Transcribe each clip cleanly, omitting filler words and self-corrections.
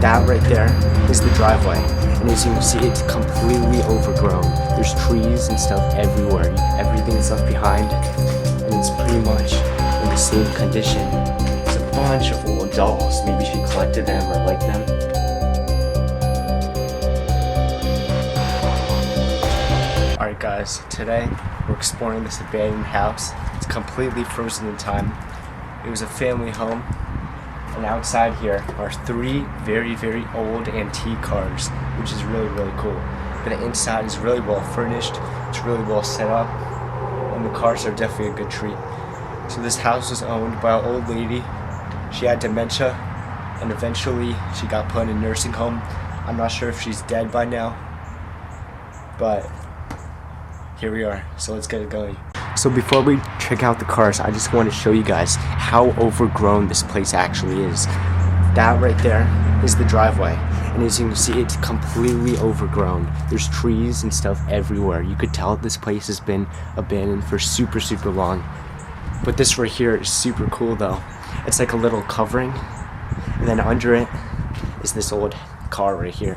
That right there is the driveway, and as you can see, it's completely overgrown. There's trees and stuff everywhere. Everything is left behind, and it's pretty much in the same condition. There's a bunch of old dolls. Maybe she collected them or liked them. Alright guys, today we're exploring this abandoned house. It's completely frozen in time. It was a family home. And outside here are three very, very old antique cars, which is really, really cool. But the inside is really well furnished, it's really well set up, and the cars are definitely a good treat. So this house was owned by an old lady. She had dementia, and eventually she got put in a nursing home. I'm not sure if she's dead by now, but here we are, so let's get it going. So before we check out the cars, I just want to show you guys how overgrown this place actually is. That right there is the driveway, and as you can see, it's completely overgrown. There's trees and stuff everywhere. You could tell this place has been abandoned for super, super long. But this right here is super cool though. It's like a little covering, and then under it is this old car right here.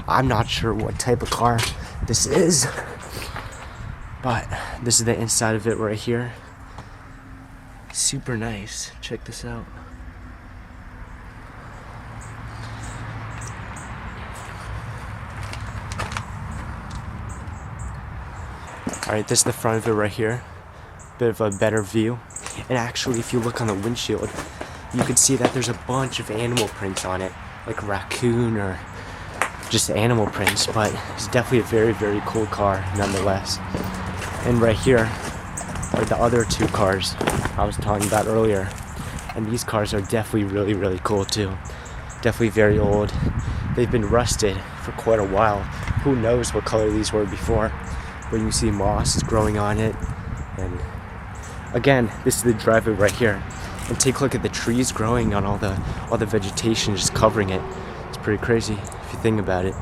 I'm not sure what type of car this is, but this is the inside of it right here. Super nice. Check this out. Alright, this is the front of it right here. Bit of a better view. And actually, if you look on the windshield, you can see that there's a bunch of animal prints on it, like a raccoon or just animal prints, but it's definitely a very, very cool car nonetheless. And right here are the other two cars I was talking about earlier. And these cars are definitely really, really cool too. Definitely very old. They've been rusted for quite a while. Who knows what color these were before. But you see moss is growing on it. And again, this is the driveway right here. And take a look at the trees growing on all the vegetation just covering it. It's pretty crazy if you think about it.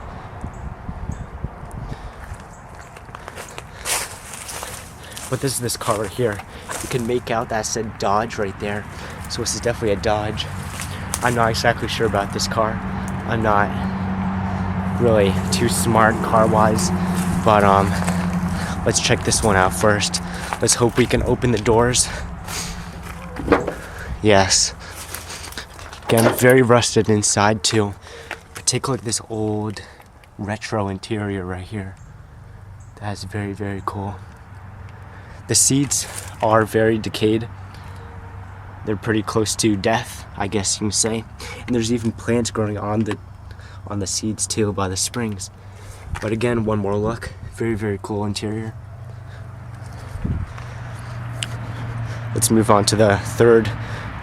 But this is this car right here. You can make out that said Dodge right there. So this is definitely a Dodge. I'm not exactly sure about this car. I'm not really too smart car-wise. But let's check this one out first. Let's hope we can open the doors. Yes. Again, very rusted inside too. But take a look at this old retro interior right here. That's very, very cool. The seats are very decayed. They're pretty close to death, I guess you can say. And there's even plants growing on the seats too by the springs. But again, one more look. Very, very cool interior. Let's move on to the third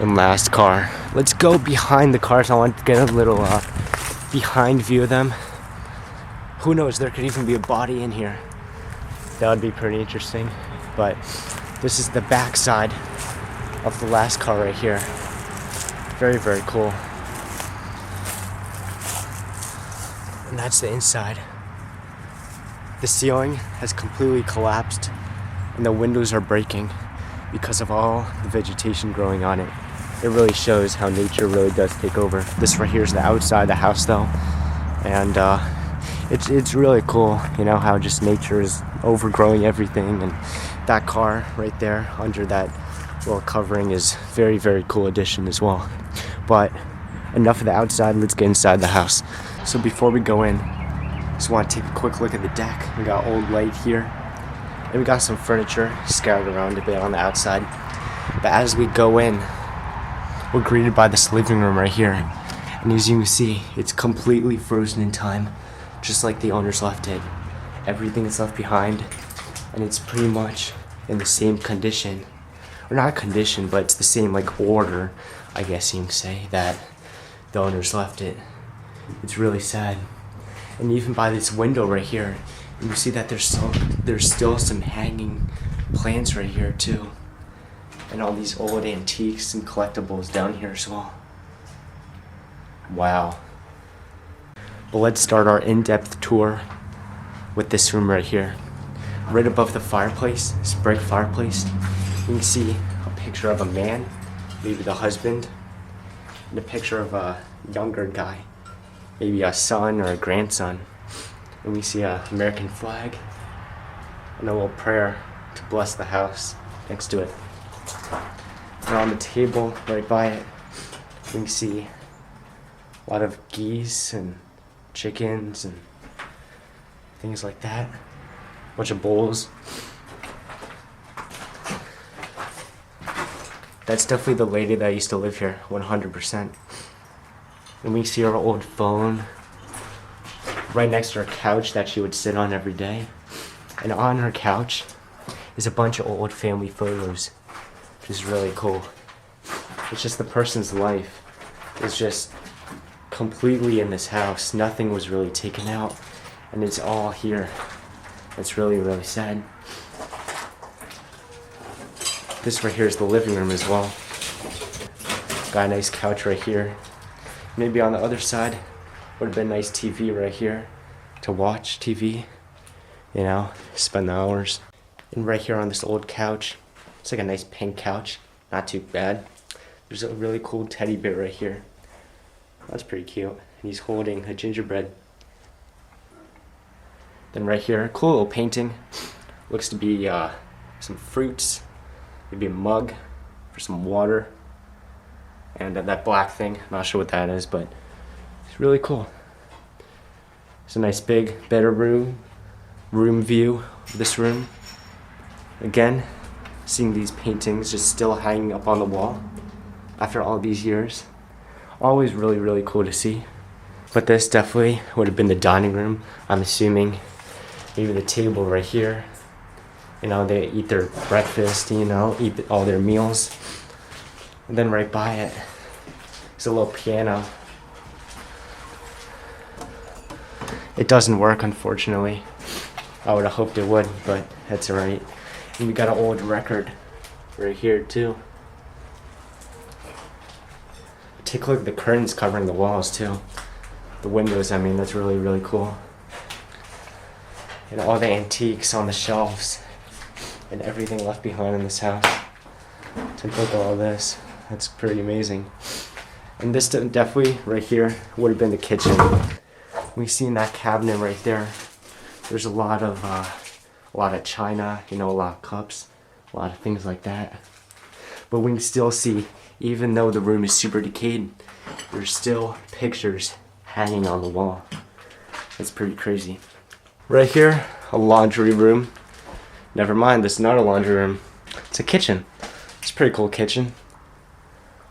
and last car. Let's go behind the cars. I want to get a little behind view of them. Who knows, there could even be a body in here. That would be pretty interesting. But this is the back side of the last car right here. Very, very cool. And that's the inside. The ceiling has completely collapsed and the windows are breaking because of all the vegetation growing on it. It really shows how nature really does take over. This right here is the outside of the house though. And it's really cool, you know, how just nature is overgrowing everything. And that car right there under that little covering is very, very cool addition as well. But enough of the outside, let's get inside the house. So before we go in, just want to take a quick look at the deck. We got old light here, and we got some furniture scattered around a bit on the outside. But as we go in, we're greeted by this living room right here. And as you can see, it's completely frozen in time, just like the owners left it. Everything is left behind, and it's pretty much in the same condition. Or not condition, but it's the same like order, I guess you can say, that the owners left it. It's really sad. And even by this window right here, you see that there's still some hanging plants right here too. And all these old antiques and collectibles down here as well. Wow. But let's start our in-depth tour with this room right here. Right above the fireplace, this brick fireplace, you can see a picture of a man, maybe the husband, and a picture of a younger guy. maybe a son or a grandson. And we see a American flag and a little prayer to bless the house next to it. And on the table right by it, we can see a lot of geese and chickens and things like that. A bunch of bowls. That's definitely the lady that used to live here, 100%. And we see her old phone right next to her couch that she would sit on every day. And on her couch is a bunch of old family photos, which is really cool. It's just the person's life is just completely in this house. Nothing was really taken out, and it's all here. It's really, really sad. This right here is the living room as well. Got a nice couch right here. Maybe on the other side would have been a nice TV right here to watch TV, you know, spend the hours. And right here on this old couch, it's like a nice pink couch, not too bad. There's a really cool teddy bear right here. That's pretty cute. And he's holding a gingerbread. Then right here, cool little painting. Looks to be some fruits, maybe a mug for some water. And that black thing, I'm not sure what that is, but it's really cool. It's a nice big bedroom view of this room. Again, seeing these paintings just still hanging up on the wall after all these years. Always really, really cool to see. But this definitely would have been the dining room. I'm assuming maybe the table right here. You know, they eat their breakfast, you know, eat all their meals. And then right by it is a little piano. It doesn't work, unfortunately. I would have hoped it would, but that's alright. And we got an old record right here too. Take a look at the curtains covering the walls too. The windows, I mean, that's really, really cool. And all the antiques on the shelves and everything left behind in this house. Take a look at all this. That's pretty amazing. And this definitely right here would have been the kitchen. We see in that cabinet right there, there's a lot of china, you know, a lot of cups, a lot of things like that. But we can still see, even though the room is super decayed, there's still pictures hanging on the wall. It's pretty crazy. Right here, a laundry room. Never mind, this is not a laundry room. It's a kitchen. It's a pretty cool kitchen.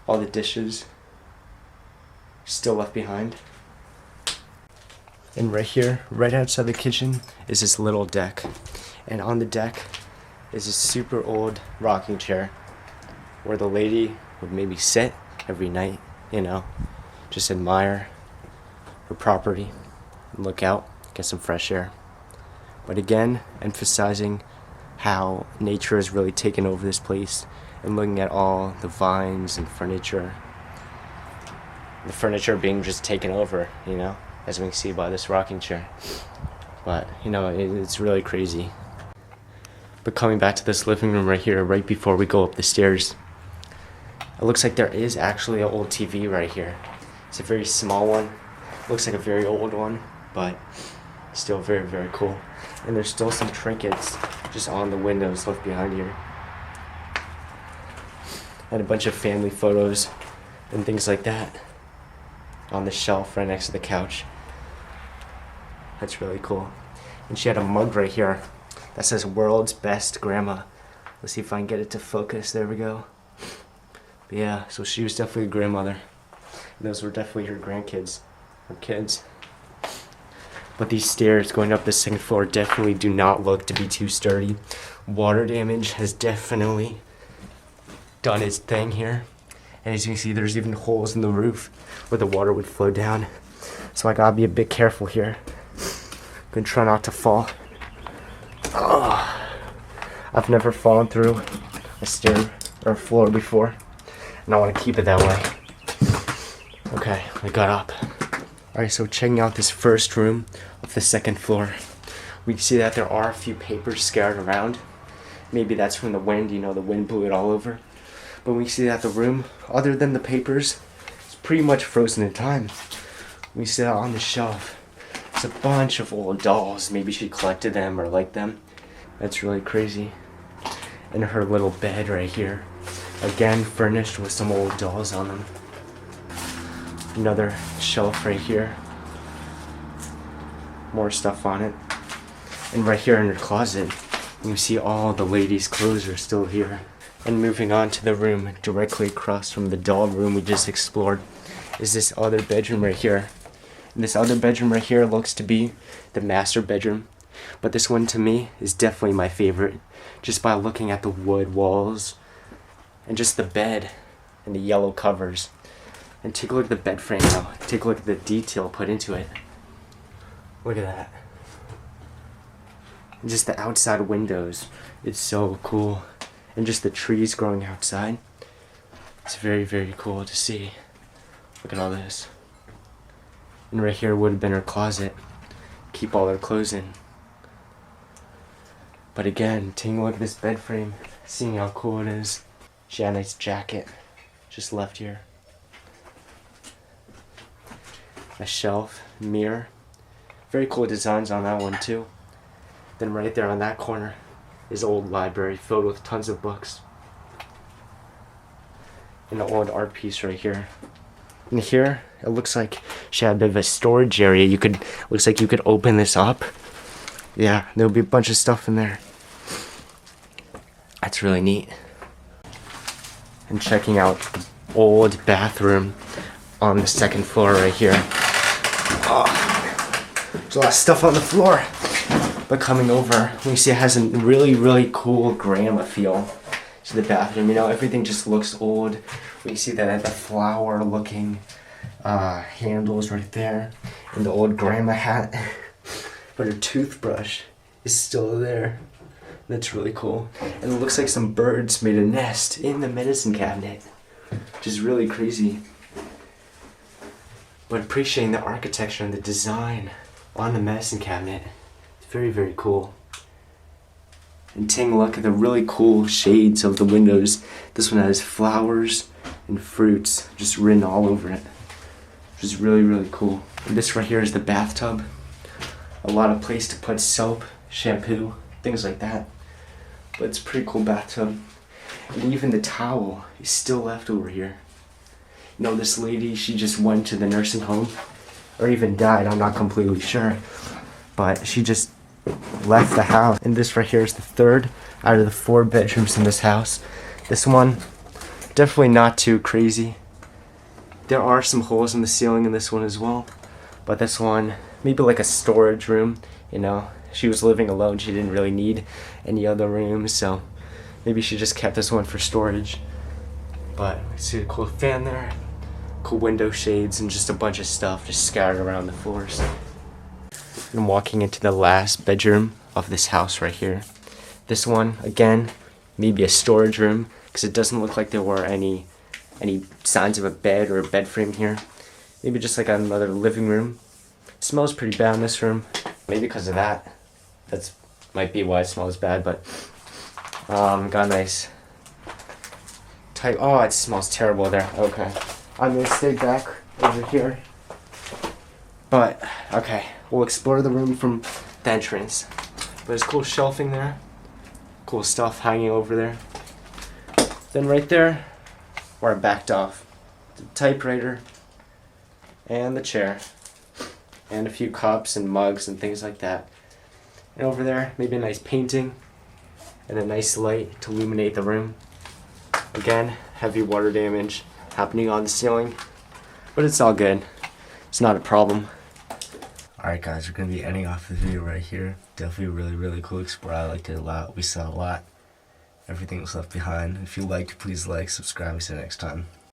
All the dishes still left behind. And right here, right outside the kitchen, is this little deck. And on the deck is this super old rocking chair where the lady would maybe sit every night, you know, just admire her property and look out, get some fresh air. But again, emphasizing how nature has really taken over this place and looking at all the vines and furniture. The furniture being just taken over, you know, as we can see by this rocking chair. But, you know, it's really crazy. But coming back to this living room right here, right before we go up the stairs, it looks like there is actually an old TV right here. It's a very small one. Looks like a very old one, but still very, very cool. And there's still some trinkets just on the windows left behind here. And a bunch of family photos and things like that on the shelf right next to the couch. That's really cool. And she had a mug right here that says "World's Best Grandma." Let's see if I can get it to focus. There we go. But yeah, so she was definitely a grandmother. And those were definitely her grandkids, her kids. But these stairs going up the second floor definitely do not look to be too sturdy. Water damage has definitely done its thing here. And as you can see, there's even holes in the roof where the water would flow down. So I gotta be a bit careful here. Gonna try not to fall. Oh, I've never fallen through a stair or a floor before, and I want to keep it that way. Okay, I got up. Alright, so checking out this first room of the second floor, we can see that there are a few papers scattered around. Maybe that's from the wind, you know, the wind blew it all over. But we see that the room, other than the papers, is pretty much frozen in time. We see that on the shelf. It's a bunch of old dolls. Maybe she collected them or liked them. That's really crazy. And her little bed right here. Again, furnished with some old dolls on them. Another shelf right here. More stuff on it. And right here in her closet, you see all the ladies' clothes are still here. And moving on to the room directly across from the doll room we just explored is this other bedroom right here. And this other bedroom right here looks to be the master bedroom. But this one to me is definitely my favorite, just by looking at the wood walls and just the bed and the yellow covers. And take a look at the bed frame now. Take a look at the detail put into it. Look at that. And just the outside windows. It's so cool. And just the trees growing outside. It's very, very cool to see. Look at all this. And right here would have been her closet. Keep all her clothes in. But again, taking a look at this bed frame, seeing how cool it is. She had a nice jacket just left here. A shelf, mirror. Very cool designs on that one too. Then right there on that corner is an old library filled with tons of books. And an old art piece right here. And here, it looks like she had a bit of a storage area. Looks like you could open this up. Yeah, there'll be a bunch of stuff in there. That's really neat. And checking out the old bathroom on the second floor right here. Oh, there's a lot of stuff on the floor. But coming over, we see it has a really, really cool grandma feel to the bathroom. You know, everything just looks old. We see that the flower looking handles right there. And the old grandma hat. But her toothbrush is still there. That's really cool. And it looks like some birds made a nest in the medicine cabinet. Which is really crazy. But appreciating the architecture and the design on the medicine cabinet. It's very, very cool. And taking a look at the really cool shades of the windows. This one has flowers and fruits just written all over it. Which is really, really cool. And this right here is the bathtub. A lot of place to put soap, shampoo, things like that. But it's a pretty cool bathtub. And even the towel is still left over here. You know, this lady, she just went to the nursing home. Or even died, I'm not completely sure. But she just left the house. And this right here is the third out of the 4 bedrooms in this house. This one, definitely not too crazy. There are some holes in the ceiling in this one as well. But this one, maybe like a storage room, you know. She was living alone, she didn't really need any other rooms, so maybe she just kept this one for storage. But I see a cool fan there, cool window shades, and just a bunch of stuff just scattered around the floors. And walking into the last bedroom of this house right here. This one, again, maybe a storage room, because it doesn't look like there were any signs of a bed or a bed frame here. Maybe just like another living room. It smells pretty bad in this room. Maybe because of that. That's might be why it smells bad, but got a nice type. Oh, it smells terrible there. Okay. I'm gonna stay back over here. But okay, we'll explore the room from the entrance. But there's cool shelving there. Cool stuff hanging over there. Then right there, where I backed off, the typewriter and the chair. And a few cups and mugs and things like that. And over there, maybe a nice painting and a nice light to illuminate the room. Again, heavy water damage happening on the ceiling, but it's all good. It's not a problem. Alright guys, we're going to be ending off the video right here. Definitely a really, really cool explore. I liked it a lot. We saw a lot. Everything was left behind. If you liked, please like, subscribe. See you next time.